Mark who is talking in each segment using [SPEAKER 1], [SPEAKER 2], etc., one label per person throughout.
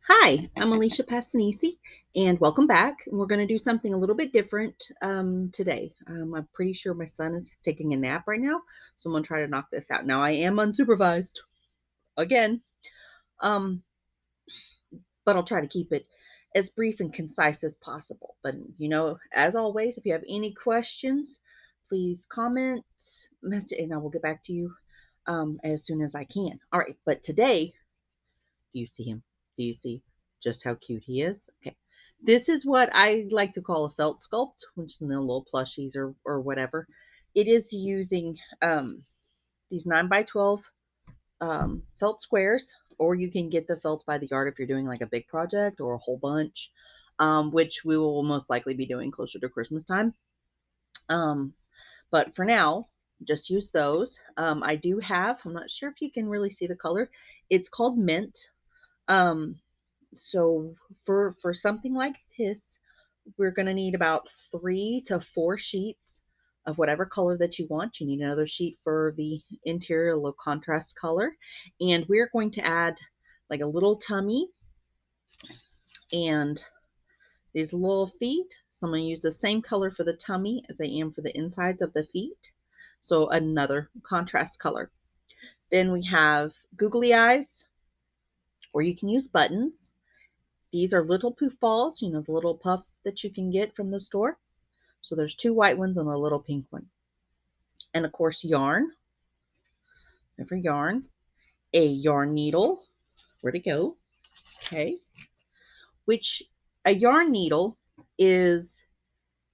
[SPEAKER 1] Hi, I'm Alicia Passanisi, and welcome back. We're going to do something a little bit different today. I'm pretty sure my son is taking a nap right now, so I'm going to try to knock this out. Now, I am unsupervised again, um, but I'll try to keep it as brief and concise as possible. But, as always, if you have any questions, please comment, and I will get back to you as soon as I can. All right, but today, do you see him? Do you see just how cute he is? Okay. This is what I like to call a felt sculpt, which is the little plushies or whatever. It is using these 9 by 12 felt squares, or you can get the felt by the yard if you're doing like a big project or a whole bunch, which we will most likely be doing closer to Christmas time. Um, but for now, just use those. I do have, I'm not sure if you can really see the color. It's called mint. Um, so for something like this, we're going to need about 3 to 4 sheets of whatever color that you want. You need another sheet for the interior, a little contrast color. And we're going to add like a little tummy and these little feet. So I'm going to use the same color for the tummy as I am for the insides of the feet. So another contrast color. Then we have googly eyes, or you can use buttons. These are little poof balls, the little puffs that you can get from the store. So there's 2 white ones and a little pink one. And of course, yarn. Never yarn. A yarn needle. Where'd it go? Okay. Which a yarn needle is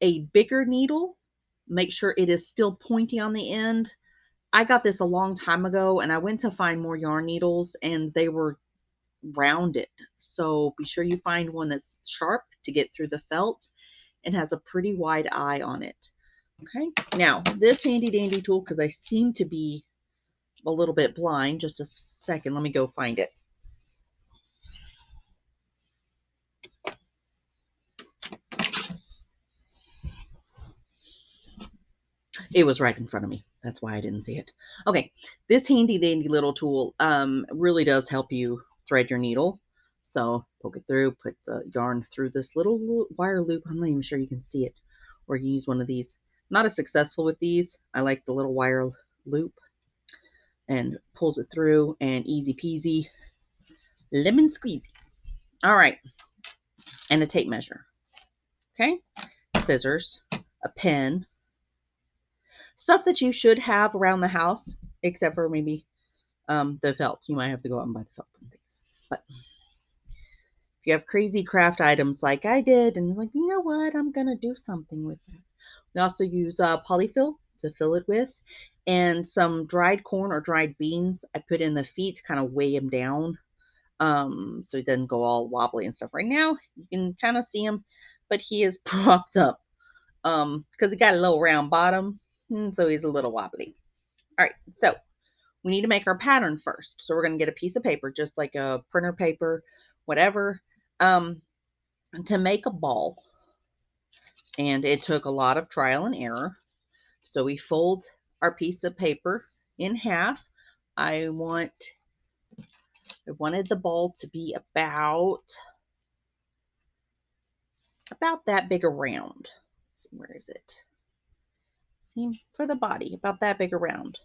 [SPEAKER 1] a bigger needle. Make sure it is still pointy on the end. I got this a long time ago and I went to find more yarn needles and they were rounded. So be sure you find one that's sharp to get through the felt and has a pretty wide eye on it. Okay, now this handy dandy tool, because I seem to be a little bit blind. Just a second, let me go find it. It was right in front of me. That's why I didn't see it. Okay, this handy dandy little tool really does help you thread your needle. So poke it through, put the yarn through this little wire loop. I'm not even sure you can see it. Or you can use one of these. Not as successful with these. I like the little wire loop, and pulls it through, and easy peasy, lemon squeezy. All right, and a tape measure. Okay, scissors, a pen, stuff that you should have around the house, except for maybe the felt. You might have to go out and buy the felt and things. But if you have crazy craft items like I did, and you're like, you know what, I'm gonna do something with that. We also use polyfill to fill it with, and some dried corn or dried beans. I put in the feet to kind of weigh them down, so he doesn't go all wobbly and stuff. Right now, you can kind of see him, but he is propped up because he got a little round bottom, and so he's a little wobbly. All right, so we need to make our pattern first. So we're going to get a piece of paper, just like a printer paper, whatever, to make a ball. And it took a lot of trial and error. So we fold our piece of paper in half. I wanted the ball to be about that big around. Let's see, where is it? See, for the body, about that big around.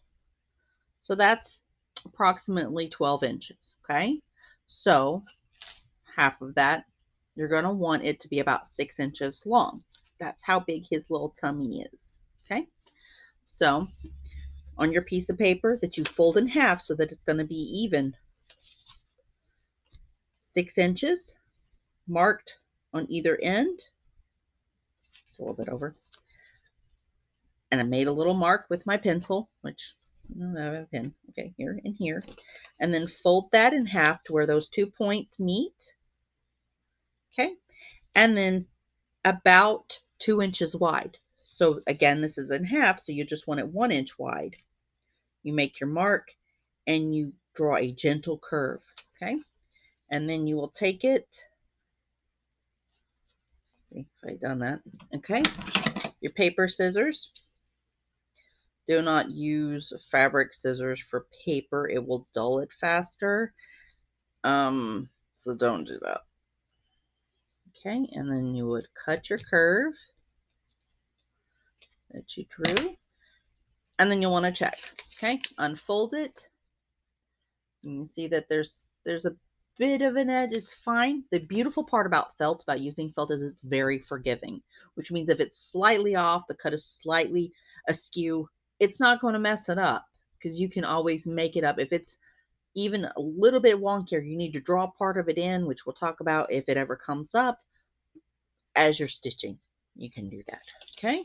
[SPEAKER 1] So that's approximately 12 inches. Okay. So half of that, you're going to want it to be about 6 inches long. That's how big his little tummy is. Okay. So on your piece of paper that you fold in half so that it's going to be even, 6 inches marked on either end. It's a little bit over. And I made a little mark with my pencil, which I don't have a pen. Okay, here and here. And then fold that in half to where those 2 points meet. Okay. And then about 2 inches wide. So again, this is in half, so you just want it 1 inch wide. You make your mark and you draw a gentle curve. Okay. And then you will take it. See if I've done that. Okay. Your paper scissors. Do not use fabric scissors for paper. It will dull it faster. So don't do that. Okay, and then you would cut your curve that you drew. And then you'll want to check. Okay, unfold it. You can see that there's a bit of an edge. It's fine. The beautiful part about felt, about using felt, is it's very forgiving, which means if it's slightly off, the cut is slightly askew, it's not going to mess it up because you can always make it up. If it's even a little bit wonkier, you need to draw part of it in, which we'll talk about if it ever comes up as you're stitching. You can do that. Okay,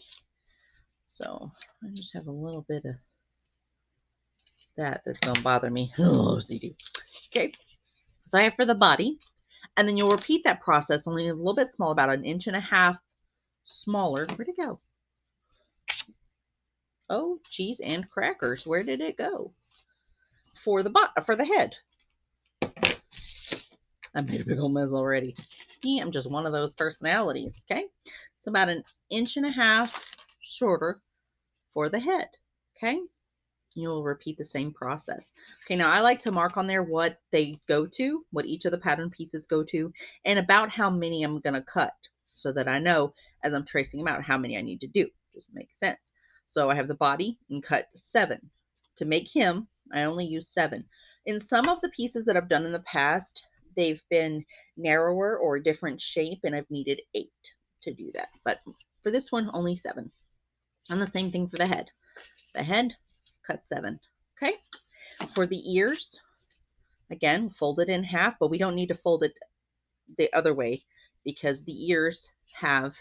[SPEAKER 1] so I just have a little bit of that's going to bother me. Oh, OCD. Okay, so I have for the body, and then you'll repeat that process only a little bit small, about 1.5 inches smaller. Where'd it go? Oh, cheese and crackers. Where did it go? For the head. I made a big old mess already. See, I'm just one of those personalities. Okay, so about 1.5 inches shorter for the head. Okay, you'll repeat the same process. Okay, now I like to mark on there what they go to, what each of the pattern pieces go to, and about how many I'm going to cut, so that I know as I'm tracing them out how many I need to do. Just makes sense. So I have the body and cut 7. To make him, I only use 7. In some of the pieces that I've done in the past, they've been narrower or a different shape, and I've needed 8 to do that. But for this one, only 7. And the same thing for the head. The head, cut 7. Okay, for the ears, again, fold it in half, but we don't need to fold it the other way because the ears have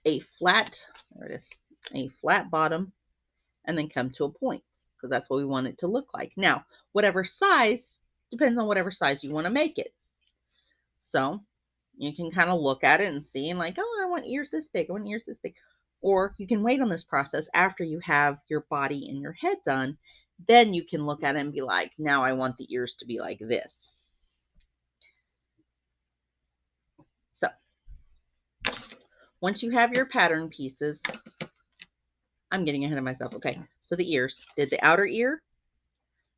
[SPEAKER 1] a flat, there it is, a flat bottom, and then come to a point because that's what we want it to look like. Now, whatever size depends on whatever size you want to make it. So you can kind of look at it and see, and like, oh, I want ears this big, I want ears this big. Or you can wait on this process after you have your body and your head done. Then you can look at it and be like, now I want the ears to be like this. So once you have your pattern pieces, I'm getting ahead of myself. Okay, so the ears, did the outer ear,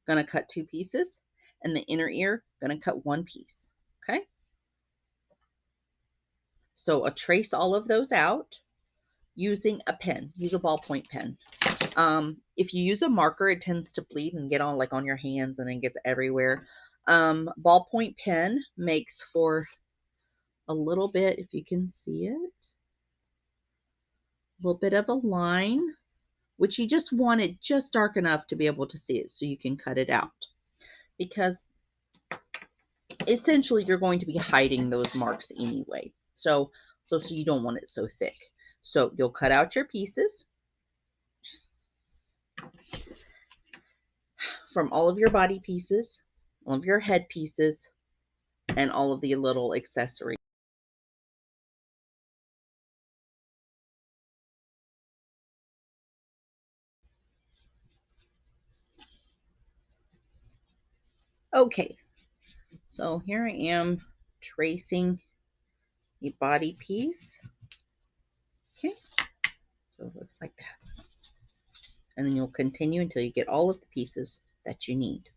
[SPEAKER 1] gonna cut 2 pieces, and the inner ear, gonna cut 1 piece. Okay, so trace all of those out using a pen. Use a ballpoint pen. If you use a marker, it tends to bleed and get on, like, on your hands, and then gets everywhere. Ballpoint pen makes for a little bit, if you can see it, a little bit of a line, which you just want it just dark enough to be able to see it so you can cut it out, because essentially you're going to be hiding those marks anyway. So you don't want it so thick. So you'll cut out your pieces from all of your body pieces, all of your head pieces, and all of the little accessories. Okay, so here I am tracing a body piece. Okay, so it looks like that. And then you'll continue until you get all of the pieces that you need.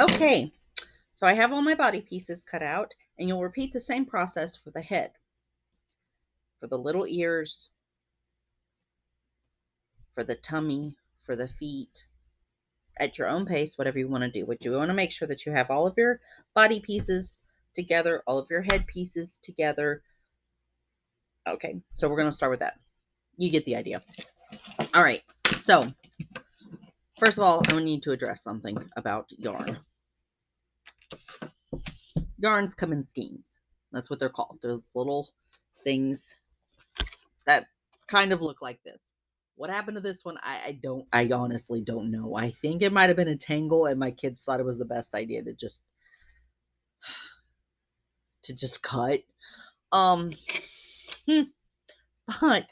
[SPEAKER 1] Okay, so I have all my body pieces cut out, and you'll repeat the same process for the head, for the little ears, for the tummy, for the feet, at your own pace, whatever you want to do. But you want to make sure that you have all of your body pieces together, all of your head pieces together. Okay, so we're going to start with that. You get the idea. All right, so first of all, I need to address something about yarn. yarns come in skeins. That's what they're called. Those little things that kind of look like this. What happened to this one? I honestly don't know. I think it might have been a tangle, and my kids thought it was the best idea to just cut. Um, but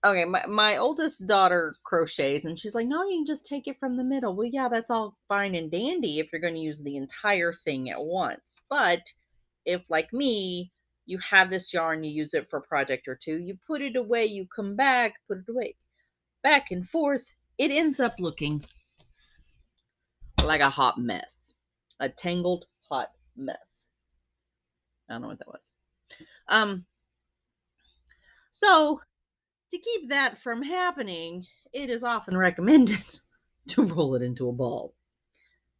[SPEAKER 1] okay, my oldest daughter crochets, and she's like, no, you can just take it from the middle. Well, yeah, that's all fine and dandy if you're going to use the entire thing at once. But if, like me, you have this yarn, you use it for a project or two, you put it away, you come back, put it away, back and forth, it ends up looking like a hot mess, a tangled hot mess. I don't know what that was. So to keep that from happening, it is often recommended to roll it into a ball.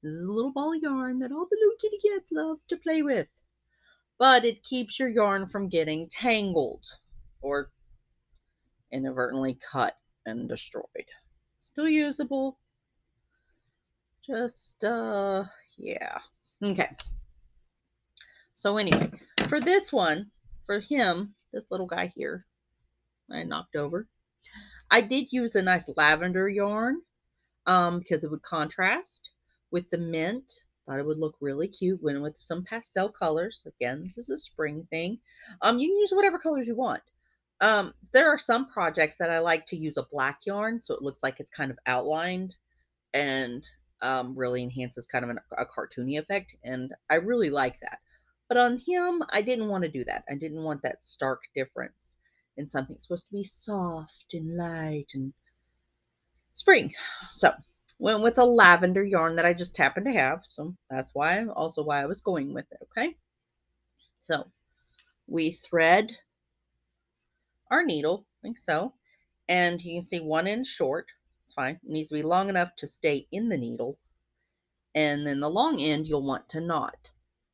[SPEAKER 1] This is a little ball of yarn that all the little kitty cats love to play with. But it keeps your yarn from getting tangled or inadvertently cut and destroyed. Still usable. Just, yeah. Okay. So anyway, for this one, for him, this little guy here, I knocked over, I did use a nice lavender yarn because it would contrast with the mint. Thought it would look really cute. Went with some pastel colors. Again, this is a spring thing. You can use whatever colors you want. There are some projects that I like to use a black yarn so it looks like it's kind of outlined and really enhances kind of a cartoony effect. And I really like that. But on him, I didn't want to do that. I didn't want that stark difference in something supposed to be soft and light and spring. So went with a lavender yarn that I just happened to have. So that's why I was going with it. Okay. So we thread our needle like so. And you can see one end short. It's fine. It needs to be long enough to stay in the needle. And then the long end you'll want to knot.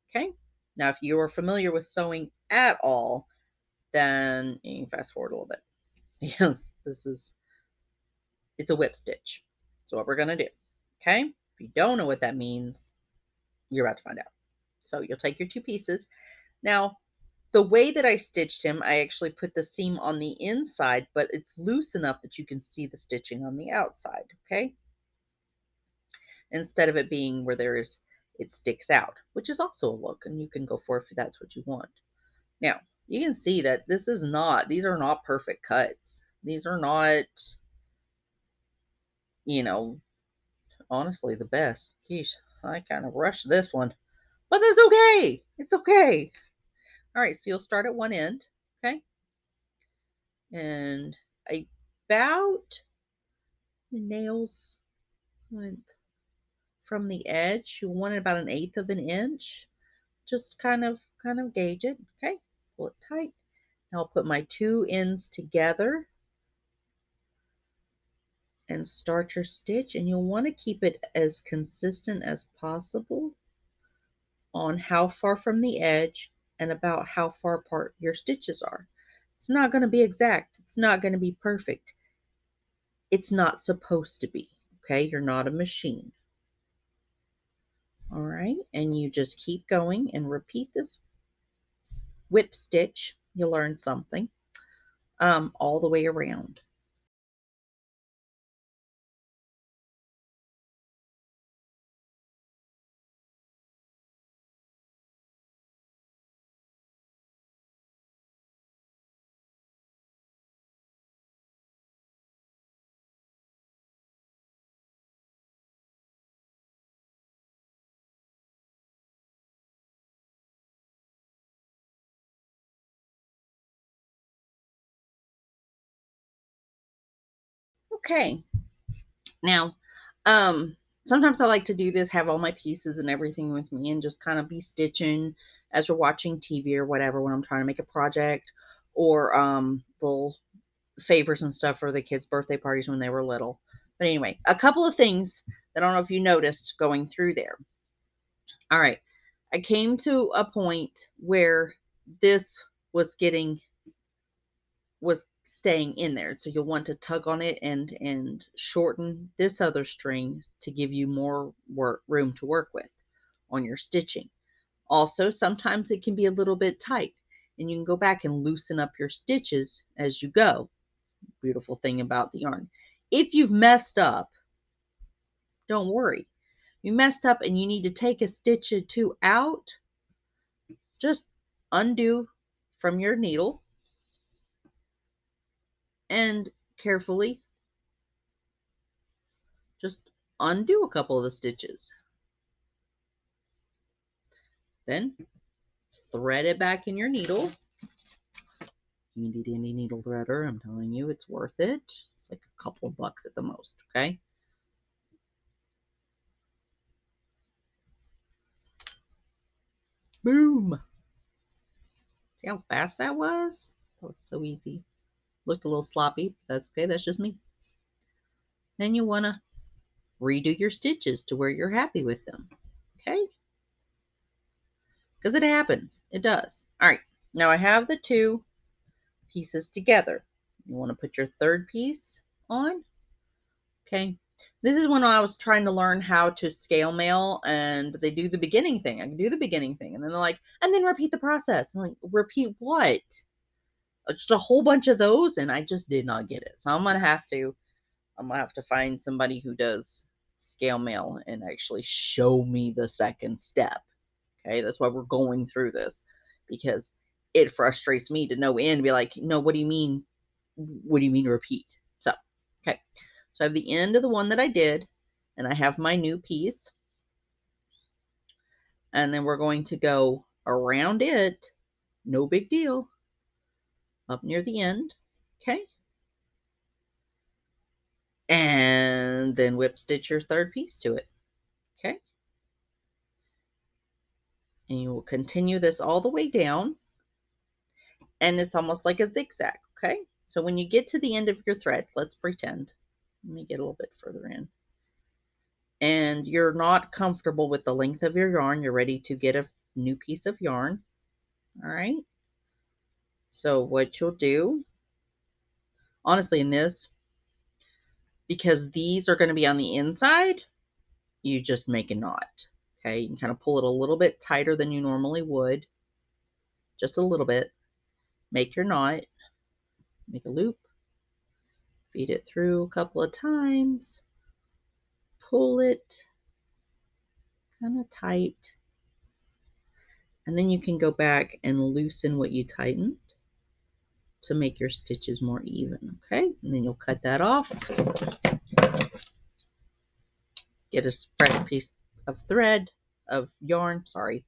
[SPEAKER 1] Okay. Now, if you are familiar with sewing at all, then you can fast forward a little bit. Yes, it's a whip stitch. So what we're going to do. Okay. If you don't know what that means, you're about to find out. So you'll take your two pieces. Now, the way that I stitched him, I actually put the seam on the inside, but it's loose enough that you can see the stitching on the outside, okay? Instead of it being where it sticks out, which is also a look, and you can go for if that's what you want. Now, you can see that these are not perfect cuts. These are not, honestly the best. Geez, I kind of rushed this one, but that's okay. It's okay. All right, so you'll start at one end, okay? And about the nails length from the edge, you want it about 1/8 of an inch. Just kind of gauge it, okay? Pull it tight. Now I'll put my two ends together and start your stitch, and you'll want to keep it as consistent as possible on how far from the edge and about how far apart your stitches are. It's not going to be exact. It's not going to be perfect. It's not supposed to be, okay? You're not a machine. All right, and you just keep going and repeat this whip stitch. You learn something all the way around. Okay, now sometimes I like to do this, have all my pieces and everything with me, and just kind of be stitching as you're watching TV or whatever when I'm trying to make a project, or little favors and stuff for the kids' birthday parties when they were little. But anyway, a couple of things that I don't know if you noticed going through there. All right, I came to a point where this was staying in there. So you'll want to tug on it and shorten this other string to give you more room to work with on your stitching. Also, sometimes it can be a little bit tight, and you can go back and loosen up your stitches as you go. Beautiful thing about the yarn. If you've messed up, don't worry. You messed up and you need to take a stitch or two out, just undo from your needle and carefully just undo a couple of the stitches. Then thread it back in your needle. Handy dandy needle threader, I'm telling you, it's worth it. It's like a couple of bucks at the most, okay? Boom! See how fast that was? That was so easy. Looked a little sloppy, but that's okay, that's just me. Then you want to redo your stitches to where you're happy with them, okay? Because it happens, it does. All right, now I have the two pieces together. You want to put your third piece on, okay? This is when I was trying to learn how to scale mail, and they do the beginning thing. I can do the beginning thing, and then they're like, and then repeat the process. I'm like, repeat what? Just a whole bunch of those, and I just did not get it. So I'm gonna have to find somebody who does scale mail and actually show me the second step. Okay, that's why we're going through this, because it frustrates me to no end. Be like, no, what do you mean? What do you mean repeat? So, okay, so I have the end of the one that I did, and I have my new piece, and then we're going to go around it. No big deal. Up near the end. Okay. And then whip stitch your third piece to it. Okay. And you will continue this all the way down, and it's almost like a zigzag. Okay. So when you get to the end of your thread, let's pretend. Let me get a little bit further in. And you're not comfortable with the length of your yarn. You're ready to get a new piece of yarn. All right. So what you'll do, honestly, in this, because these are going to be on the inside, you just make a knot. Okay. You can kind of pull it a little bit tighter than you normally would. Just a little bit. Make your knot. Make a loop. Feed it through a couple of times. Pull it kind of tight. And then you can go back and loosen what you tightened to make your stitches more even, okay? And then you'll cut that off. Get a fresh piece of thread, of yarn, sorry,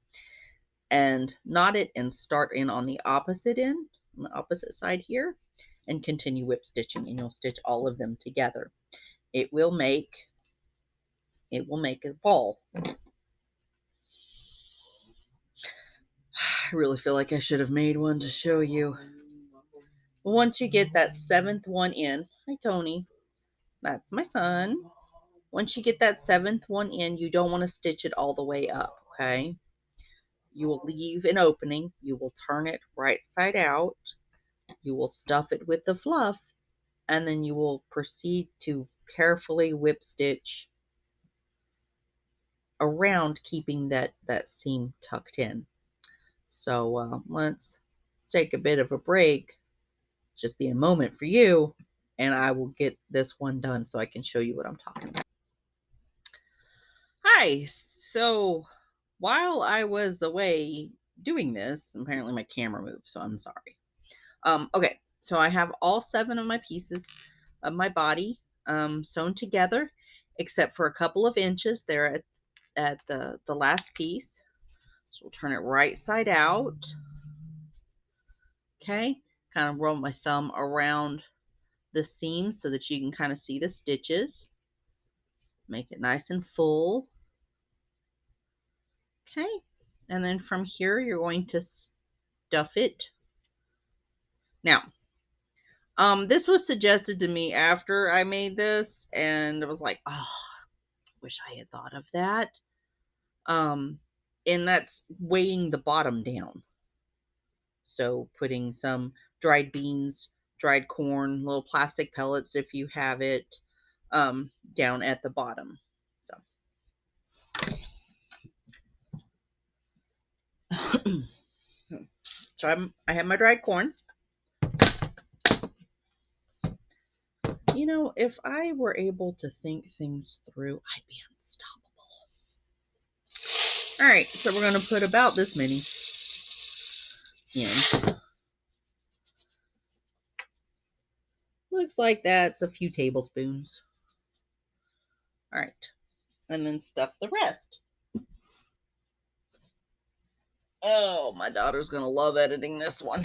[SPEAKER 1] and knot it and start in on the opposite end, on the opposite side here, and continue whip stitching, and you'll stitch all of them together. It will make a ball. I really feel like I should have made one to show you. Once you get that seventh one in, hi Tony, that's my son. Once you get that seventh one in, you don't want to stitch it all the way up, okay? You will leave an opening. You will turn it right side out. You will stuff it with the fluff, and then you will proceed to carefully whip stitch around, keeping that seam tucked in. So let's take a bit of a break. Just be a moment for you, and I will get this one done so I can show you what I'm talking about. Hi. So while I was away doing this, apparently my camera moved, so I'm sorry. Okay, so I have all 7 of my pieces of my body sewn together, except for a couple of inches there at the last piece. So we'll turn it right side out. Okay, kind of roll my thumb around the seam so that you can kind of see the stitches. Make it nice and full. Okay, and then from here you're going to stuff it. Now, this was suggested to me after I made this, and I was like, oh, wish I had thought of that. And that's weighing the bottom down. So putting some dried beans, dried corn, little plastic pellets if you have it, down at the bottom. So So I have my dried corn. You know, if I were able to think things through, I'd be unstoppable. All right, so we're going to put about this many in. Looks like that's a few tablespoons. All right, and then stuff the rest. Oh, my daughter's going to love editing this one.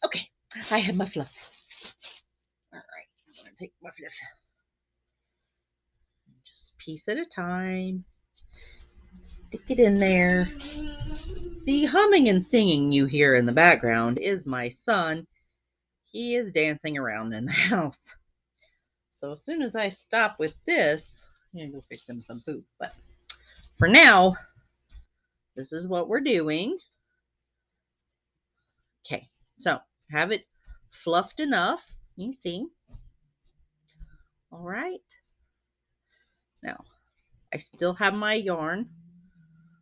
[SPEAKER 1] Okay, I have my fluff. All right, I'm going to take my fluff. Just a piece at a time. Stick it in there. The humming and singing you hear in the background is my son. He is dancing around in the house. So as soon as I stop with this, I'm going to go fix him some food. But for now, this is what we're doing. Okay, so have it fluffed enough. You see. All right. Now, I still have my yarn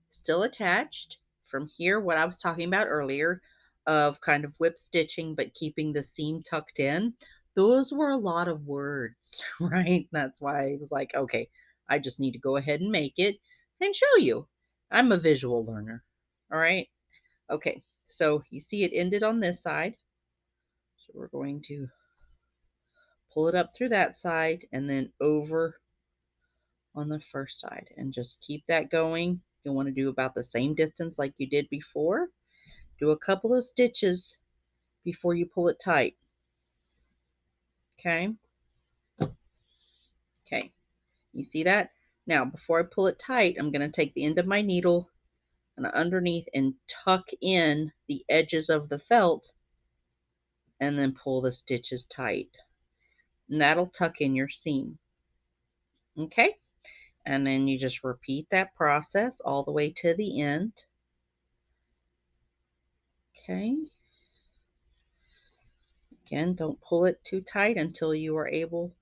[SPEAKER 1] still attached from here, what I was talking about earlier of kind of whip stitching, but keeping the seam tucked in. Those were a lot of words, right? That's why I was like, okay, I just need to go ahead and make it and show you. I'm a visual learner. All right. Okay. So you see it ended on this side. So we're going to pull it up through that side and then over on the first side and just keep that going. You'll want to do about the same distance like you did before. Do a couple of stitches before you pull it tight. Okay. Okay. You see that? Now, before I pull it tight, I'm going to take the end of my needle and underneath and tuck in the edges of the felt and then pull the stitches tight. And that'll tuck in your seam. Okay. And then you just repeat that process all the way to the end. Okay. Again, don't pull it too tight until you are able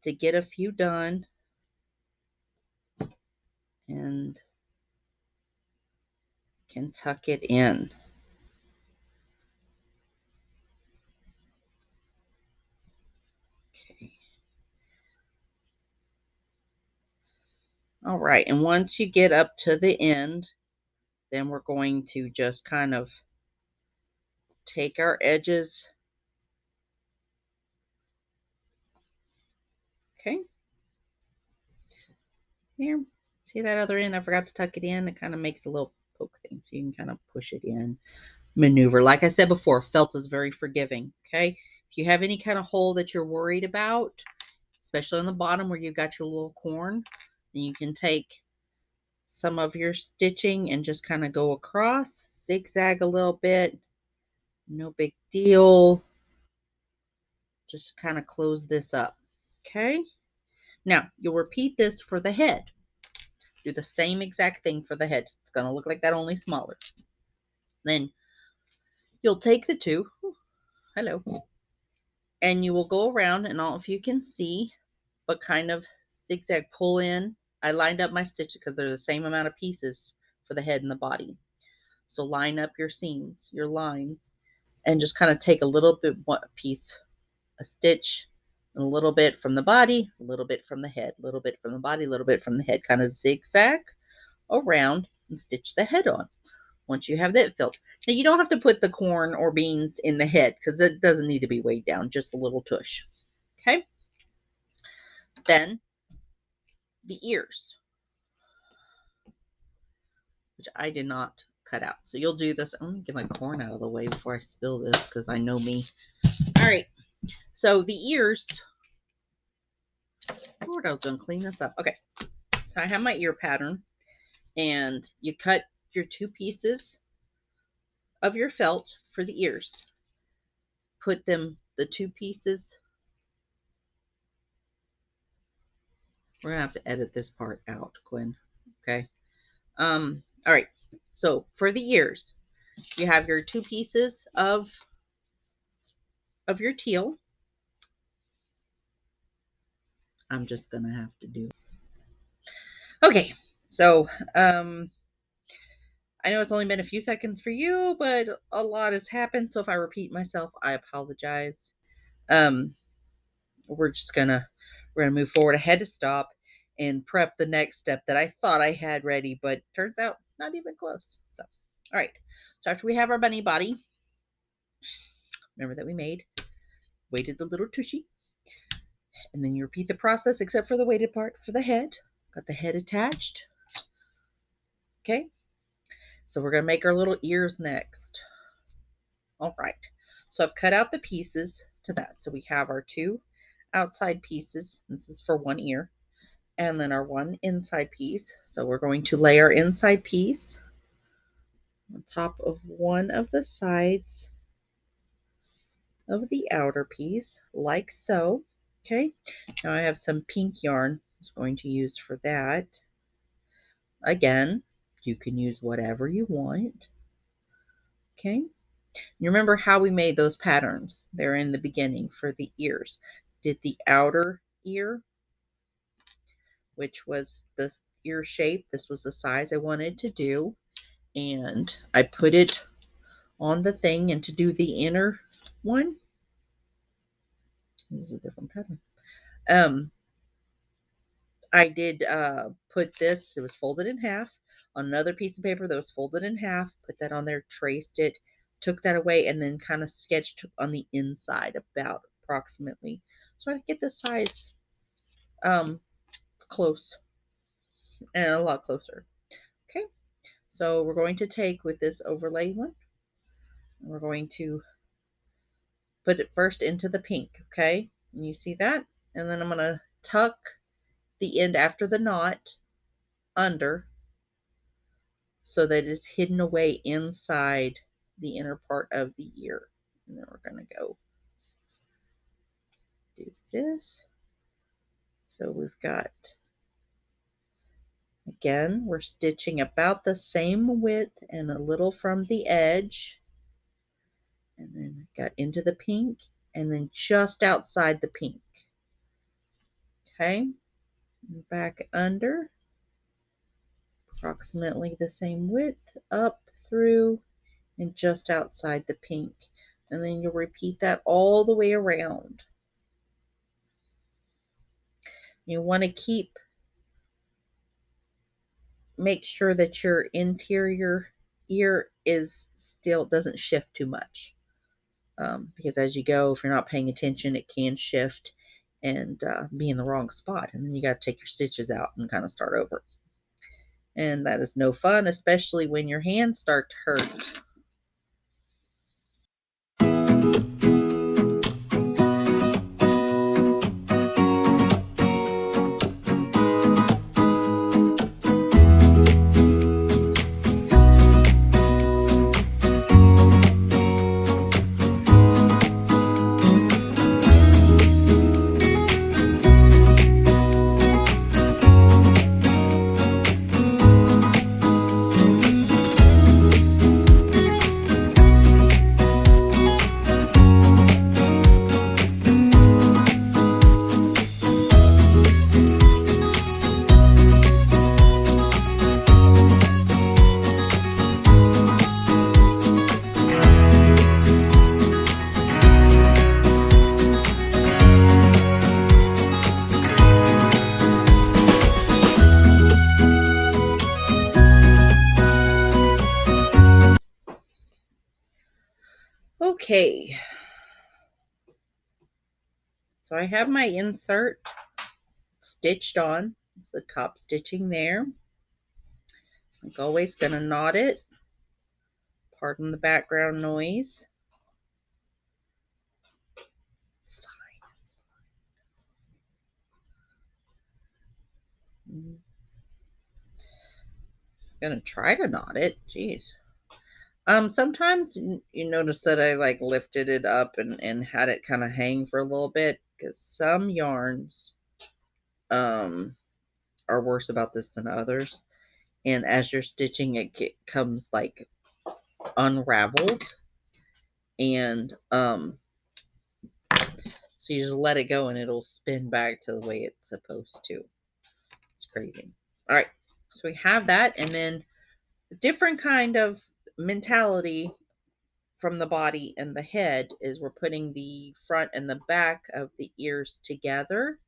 [SPEAKER 1] to get a few done. And can tuck it in. Okay. All right, and once you get up to the end, then we're going to just kind of take our edges. Okay. Here, see that other end? I forgot to tuck it in. It kind of makes a little poke thing, so you can kind of push it in, maneuver. Like I said before, felt is very forgiving. Okay. If you have any kind of hole that you're worried about, especially on the bottom where you've got your little corn, then you can take some of your stitching and just kind of go across, zigzag a little bit. No big deal. Just kind of close this up. Okay. Now you'll repeat this for the head. Do the same exact thing for the head. It's going to look like that, only smaller. Then you'll take the two. Hello. And you will go around, and I don't know if you can see, but kind of zigzag pull in. I lined up my stitches because they're the same amount of pieces for the head and the body. So line up your seams, your lines, and just kind of take a little bit, one piece, a stitch, and a little bit from the body, a little bit from the head, a little bit from the body, a little bit from the head, kind of zigzag around and stitch the head on. Once you have that filled. Now you don't have to put the corn or beans in the head because it doesn't need to be weighed down, just a little tush. Okay. Then the ears, which I did not cut out. So you'll do this. Let me get my corn out of the way before I spill this because I know me. All right. So the ears, Lord, I was going to clean this up. Okay. So I have my ear pattern, and you cut your two pieces of your felt for the ears. Put them, the two pieces. We're going to have to edit this part out, Gwen. Okay. All right. So for the ears, you have your two pieces of your teal. I'm just going to have to do. Okay. So, I know it's only been a few seconds for you, but a lot has happened. So if I repeat myself, I apologize. We're gonna move forward ahead to stop and prep the next step that I thought I had ready, but turns out not even close. So, all right. So after we have our bunny body, remember that we weighted the little tushy, and then you repeat the process except for the weighted part for the head. Got the head attached. Okay. So we're gonna make our little ears next. All right. So I've cut out the pieces to that. So we have our 2 outside pieces. This is for one ear. And then our 1 inside piece. So we're going to lay our inside piece on top of one of the sides of the outer piece, like so. Okay. Now I have some pink yarn I was going to use for that. Again, you can use whatever you want. Okay. You remember how we made those patterns? They're in the beginning for the ears. Did the outer ear, which was the ear shape. This was the size I wanted to do. And I put it on the thing, and to do the inner one, this is a different pattern. I did put this, it was folded in half, on another piece of paper that was folded in half, put that on there, traced it, took that away, and then kind of sketched on the inside about approximately. So I get the size close and a lot closer. Okay, so we're going to take with this overlay one, we're going to put it first into the pink. Okay, and you see that? And then I'm going to tuck the end after the knot under so that it's hidden away inside the inner part of the ear. And then we're going to go do this. So we've got, again, we're stitching about the same width and a little from the edge. And then got into the pink and then just outside the pink. Okay, back under, approximately the same width, up through and just outside the pink. And then you'll repeat that all the way around. You want to make sure that your interior ear doesn't shift too much. Because as you go, if you're not paying attention, it can shift and be in the wrong spot. And then you got to take your stitches out and kind of start over. And that is no fun, especially when your hands start to hurt. Okay, so I have my insert stitched on. It's the top stitching there. Like always, gonna knot it. Pardon the background noise. It's fine. It's fine. I'm gonna try to knot it. Jeez. Sometimes you notice that I like lifted it up and had it kind of hang for a little bit, because some yarns are worse about this than others. And as you're stitching, it comes like unraveled, and so you just let it go and it'll spin back to the way it's supposed to. It's crazy. All right, so we have that, and then different kind of mentality from the body and the head is we're putting the front and the back of the ears together,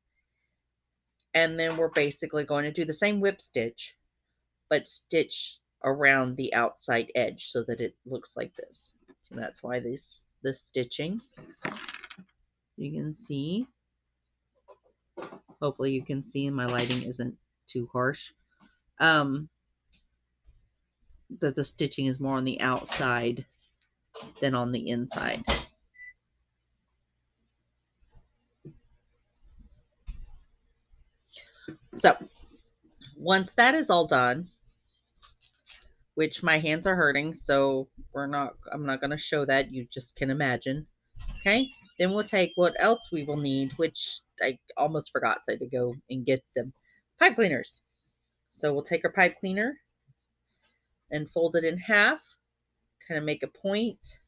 [SPEAKER 1] and then we're basically going to do the same whip stitch but stitch around the outside edge so that it looks like this. So that's why this stitching, you can see, hopefully you can see, and my lighting isn't too harsh, that the stitching is more on the outside than on the inside. So once that is all done, which my hands are hurting, so I'm not going to show that, you just can imagine. Okay, then we'll take what else we will need, which I almost forgot, so I had to go and get them. Pipe cleaners. So we'll take our pipe cleaner and fold it in half, kind of make a point,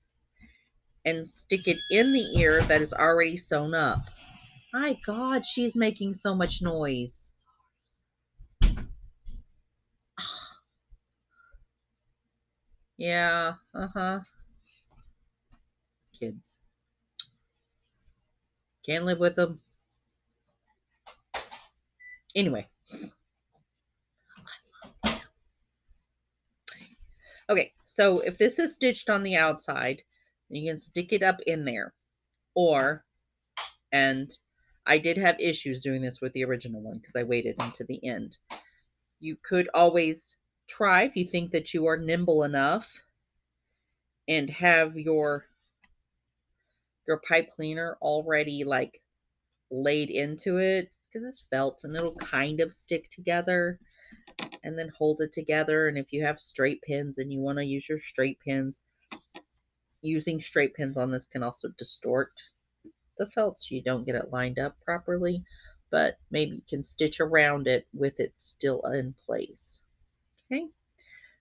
[SPEAKER 1] and stick it in the ear that is already sewn up. My God, she's making so much noise. Yeah, kids. Can't live with them. Anyway. Okay, so if this is stitched on the outside, you can stick it up in there. Or, and I did have issues doing this with the original one because I waited until the end. You could always try, if you think that you are nimble enough, and have your pipe cleaner already like laid into it, because it's felt and it'll kind of stick together, and then hold it together. And if you have straight pins and you want to use your straight pins, using straight pins on this can also distort the felt so you don't get it lined up properly, but maybe you can stitch around it with it still in place. Okay,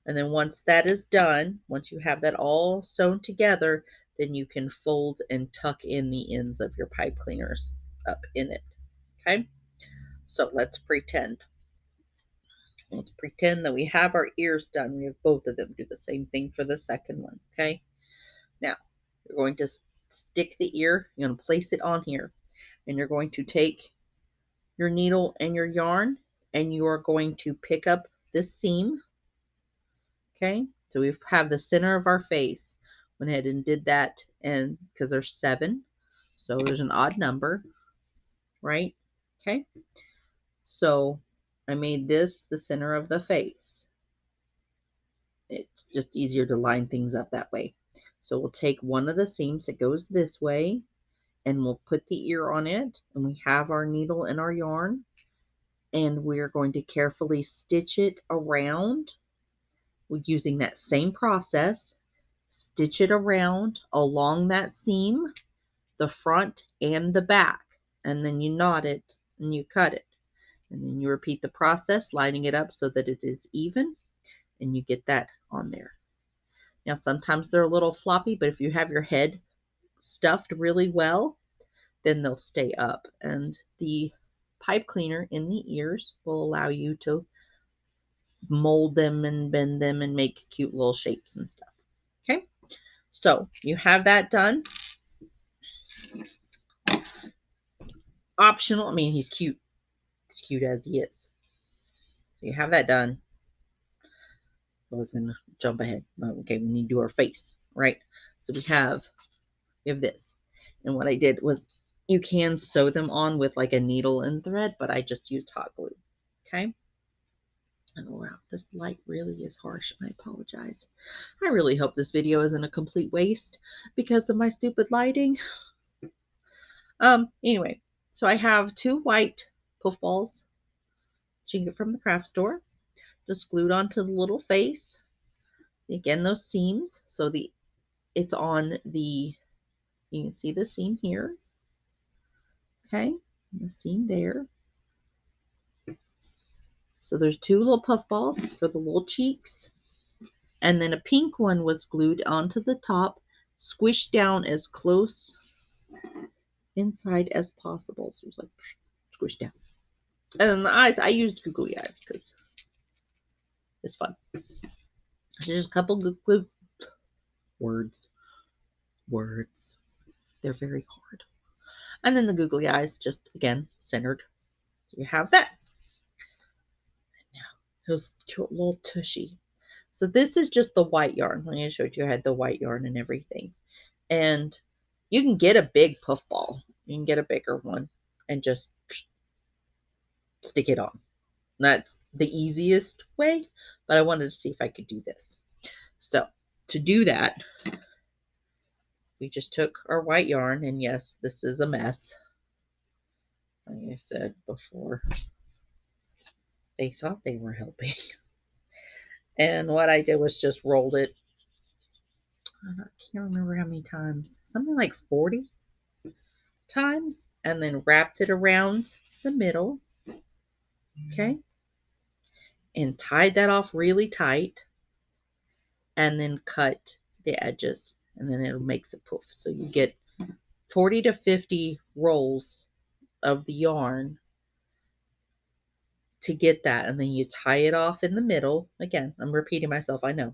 [SPEAKER 1] and then once that is done, once you have that all sewn together, then you can fold and tuck in the ends of your pipe cleaners up in it. Okay, so let's pretend that we have our ears done. We have both of them. Do the same thing for the second one. Okay, now you're going to stick the ear, you're going to place it on here, and you're going to take your needle and your yarn, and you are going to pick up this seam. Okay, so we have the center of our face. Went ahead and did that, and because there's 7, so there's an odd number, right? Okay, so I made this the center of the face. It's just easier to line things up that way. So we'll take one of the seams that goes this way, and we'll put the ear on it, and we have our needle and our yarn, and we're going to carefully stitch it around using that same process. Stitch it around along that seam, the front and the back, and then you knot it and you cut it, and then you repeat the process, lining it up so that it is even, and you get that on there. Now sometimes they're a little floppy, but if you have your head stuffed really well, then they'll stay up, and the pipe cleaner in the ears will allow you to mold them and bend them and make cute little shapes and stuff. Okay, so you have that done. Optional, I mean, he's cute. He's cute as he is. So you have that done. I was gonna jump ahead. Okay, we need to do our face, right? So we have this. And what I did was, you can sew them on with like a needle and thread, but I just used hot glue. Okay. And wow, this light really is harsh. I apologize. I really hope this video isn't a complete waste because of my stupid lighting. Anyway, so I have 2 white puff balls, which you can get from the craft store, just glued onto the little face. Again, those seams. So it's on the, you can see the seam here. Okay, the seam there. So there's 2 little puff balls for the little cheeks. And then a pink one was glued onto the top, squished down as close inside as possible. So it was like squished down. And then the eyes, I used googly eyes because it's fun. Just a couple good words. Words. They're very hard. And then the googly eyes, just again, centered. You have that. Now, his cute little tushy. So this is just the white yarn. When I showed you, I had the white yarn and everything. And you can get a big puff ball. You can get a bigger one and just stick it on. That's the easiest way, but I wanted to see if I could do this. So to do that, we just took our white yarn, and yes, this is a mess. Like I said before, they thought they were helping. And what I did was just rolled it. I can't remember how many times. Something like 40 times. And then wrapped it around the middle. Okay. And tied that off really tight. And then cut the edges. And then it makes a poof. So you get 40 to 50 rolls of the yarn to get that. And then you tie it off in the middle. Again, I'm repeating myself, I know.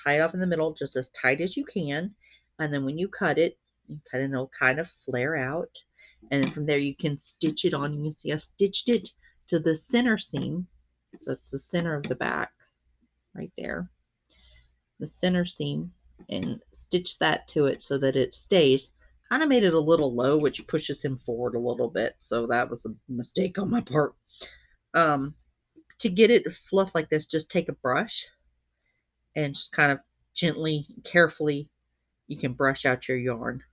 [SPEAKER 1] Tie it off in the middle just as tight as you can. And then when you cut it and it'll kind of flare out. And then from there you can stitch it on. You can see I stitched it to the center seam. So it's the center of the back right there. The center seam, and stitch that to it so that it stays. Kind of made it a little low, which pushes him forward a little bit. So that was a mistake on my part. To get it fluff like this, just take a brush and just kind of gently, carefully, you can brush out your yarn.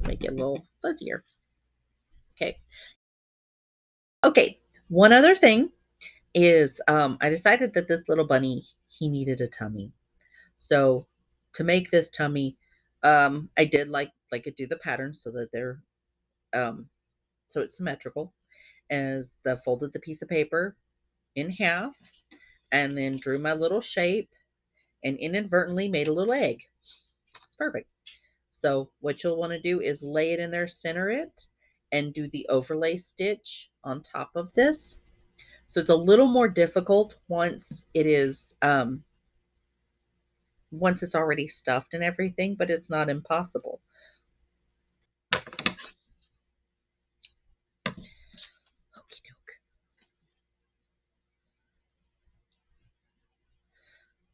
[SPEAKER 1] Make it a little fuzzier. Okay. Okay. One other thing is I decided that this little bunny, he needed a tummy. So to make this tummy, I did like I do the pattern so that they're so it's symmetrical. As the folded the piece of paper in half and then drew my little shape and inadvertently made a little egg. It's perfect. So what you'll want to do is lay it in there, center it, and do the overlay stitch on top of this. So it's a little more difficult once it is once it's already stuffed and everything, but it's not impossible. Okie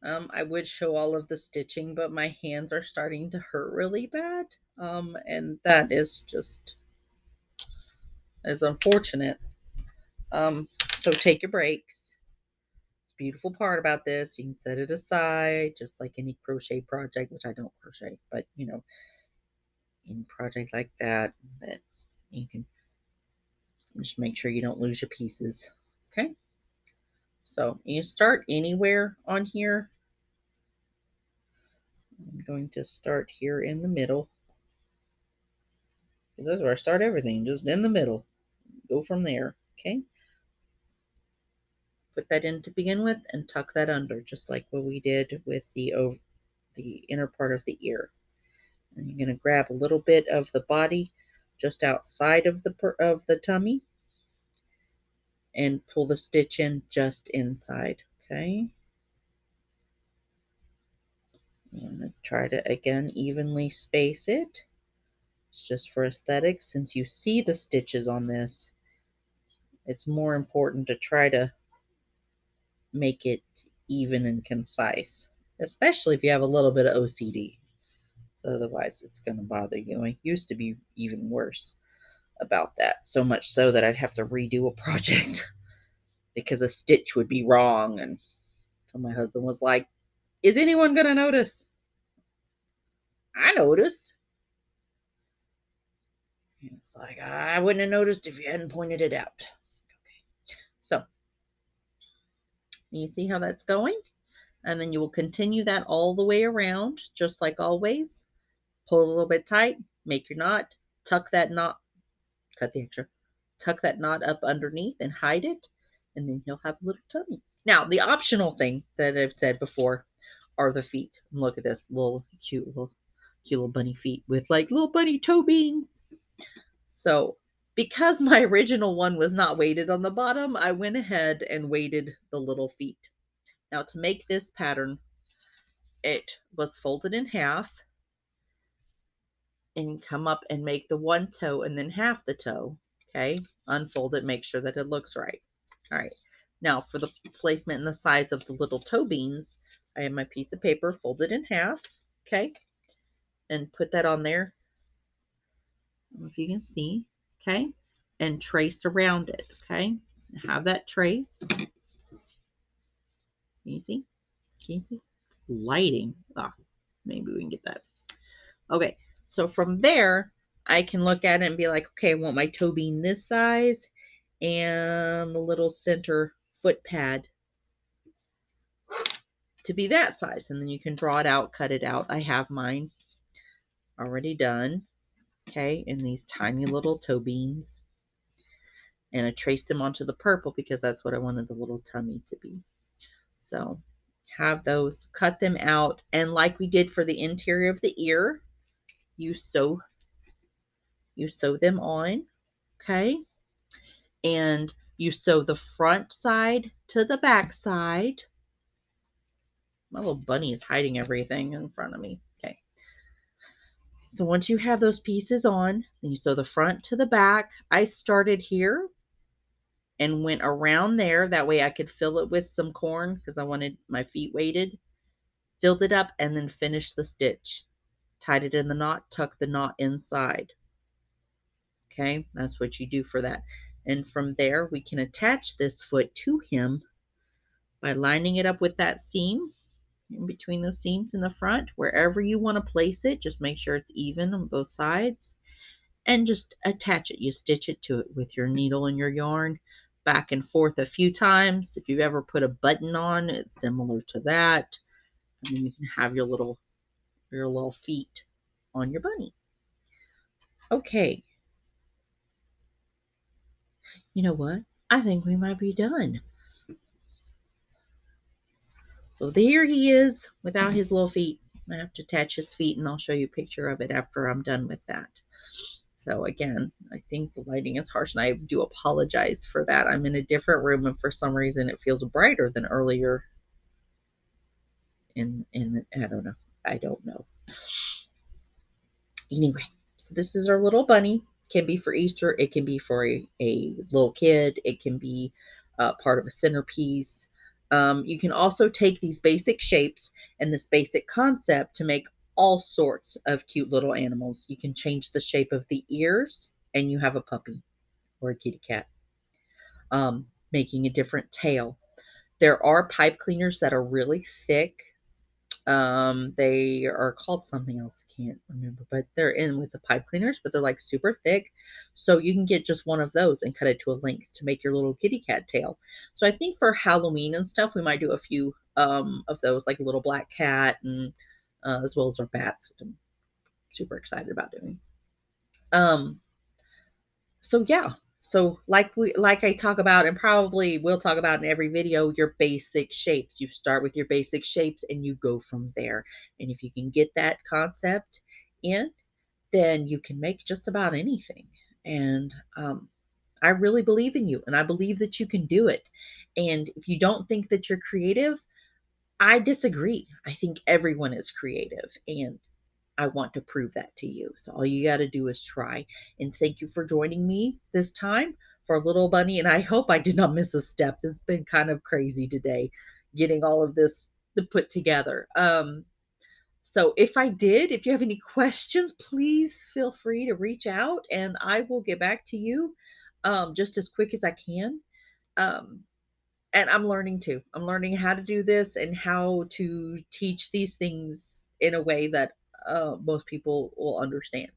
[SPEAKER 1] doke. I would show all of the stitching, but my hands are starting to hurt really bad. And that is unfortunate. So take your breaks. It's a beautiful part about this. You can set it aside, just like any crochet project, which I don't crochet, but any project like that, that you can just make sure you don't lose your pieces. Okay. So you start anywhere on here. I'm going to start here in the middle. Because that's where I start everything, just in the middle. Go from there. Okay. Put that in to begin with and tuck that under, just like what we did with the inner part of the ear. And you're going to grab a little bit of the body just outside of the tummy and pull the stitch in just inside. Okay. I'm going to try to again evenly space it. It's just for aesthetics. Since you see the stitches on this, it's more important to try to make it even and concise, especially if you have a little bit of OCD. So otherwise it's going to bother you. I used to be even worse about that, so much so that I'd have to redo a project because a stitch would be wrong. And so my husband was like, is anyone going to notice? I noticed. It's like, I wouldn't have noticed if you hadn't pointed it out. Okay. So you see how that's going? And then you will continue that all the way around, just like always. Pull a little bit tight, make your knot, tuck that knot, cut the extra, tuck that knot up underneath and hide it, and then you'll have a little tummy. Now, the optional thing that I've said before are the feet. Look at this little cute little bunny feet with like little bunny toe beans. So because my original one was not weighted on the bottom, I went ahead and weighted the little feet. Now to make this pattern, it was folded in half, and you come up and make the one toe and then half the toe. Okay, unfold it, make sure that it looks right. All right, now for the placement and the size of the little toe beans, I have my piece of paper folded in half. Okay, and put that on there. I don't know if you can see. Okay, and trace around it. Okay, have that trace. Can you see? Can you see? Lighting. Ah, maybe we can get that. Okay, so from there, I can look at it and be like, okay, I want my toe bean this size and the little center foot pad to be that size. And then you can draw it out, cut it out. I have mine already done, okay, in these tiny little toe beans. And I traced them onto the purple because that's what I wanted the little tummy to be. So have those, cut them out. And like we did for the interior of the ear, you sew them on, okay? And you sew the front side to the back side. My little bunny is hiding everything in front of me. Okay. So once you have those pieces on, then you sew the front to the back. I started here and went around there. That way I could fill it with some corn because I wanted my feet weighted. Filled it up and then finished the stitch. Tied it in the knot, tucked the knot inside. Okay, that's what you do for that. And from there, we can attach this foot to him by lining it up with that seam in between those seams in the front. Wherever you want to place it, just make sure it's even on both sides and just attach it. You stitch it to it with your needle and your yarn back and forth a few times. If you've ever put a button on, it's similar to that. And then you can have your little feet on your bunny. Okay. You know what? I think we might be done. So there he is without his little feet. I have to attach his feet, and I'll show you a picture of it after I'm done with that. So again, I think the lighting is harsh, and I do apologize for that. I'm in a different room, and for some reason it feels brighter than earlier. And I don't know. Anyway, so this is our little bunny. It can be for Easter. It can be for a little kid. It can be part of a centerpiece. You can also take these basic shapes and this basic concept to make all sorts of cute little animals. You can change the shape of the ears and you have a puppy or a kitty cat. Making a different tail. There are pipe cleaners that are really thick. They are called something else. I can't remember, but they're in with the pipe cleaners, but they're like super thick. So you can get just one of those and cut it to a length to make your little kitty cat tail. So I think for Halloween and stuff, we might do a few of those, like a little black cat, and as well as our bats, which I'm super excited about doing. So yeah. So like I talk about, and probably will talk about in every video, your basic shapes. You start with your basic shapes and you go from there. And if you can get that concept in, then you can make just about anything. And I really believe in you, and I believe that you can do it. And if you don't think that you're creative, I disagree. I think everyone is creative, and I want to prove that to you. So all you got to do is try. And thank you for joining me this time for Little Bunny. And I hope I did not miss a step. This has been kind of crazy today, getting all of this to put together. So if I did, if you have any questions, please feel free to reach out and I will get back to you just as quick as I can. And I'm learning too. I'm learning how to do this and how to teach these things in a way that most people will understand,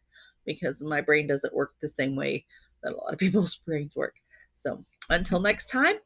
[SPEAKER 1] because my brain doesn't work the same way that a lot of people's brains work. So until next time,